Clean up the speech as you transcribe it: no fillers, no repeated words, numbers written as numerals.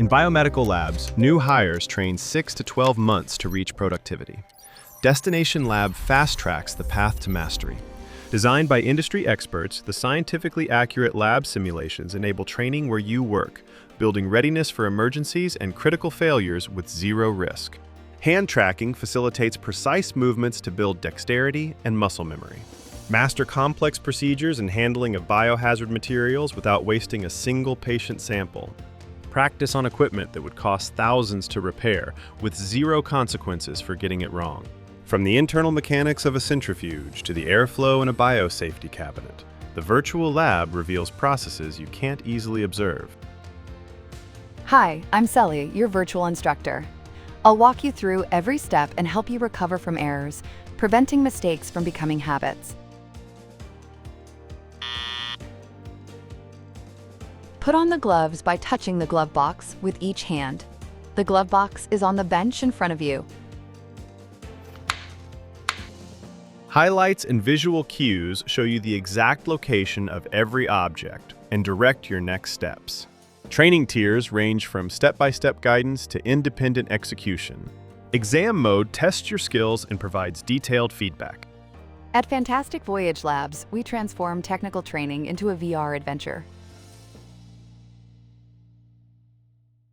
In biomedical labs, new hires train 6 to 12 months to reach productivity. Destination Lab fast-tracks the path to mastery. Designed by industry experts, the scientifically accurate lab simulations enable training where you work, building readiness for emergencies and critical failures with zero risk. Hand tracking facilitates precise movements to build dexterity and muscle memory. Master complex procedures and handling of biohazard materials without wasting a single patient sample. Practice on equipment that would cost thousands to repair, with zero consequences for getting it wrong. From the internal mechanics of a centrifuge to the airflow in a biosafety cabinet, the virtual lab reveals processes you can't easily observe. Hi, I'm Sally, your virtual instructor. I'll walk you through every step and help you recover from errors, preventing mistakes from becoming habits. Put on the gloves by touching the glove box with each hand. The glove box is on the bench in front of you. Highlights and visual cues show you the exact location of every object and direct your next steps. Training tiers range from step-by-step guidance to independent execution. Exam mode tests your skills and provides detailed feedback. At Fantastic Voyage Labs, we transform technical training into a VR adventure.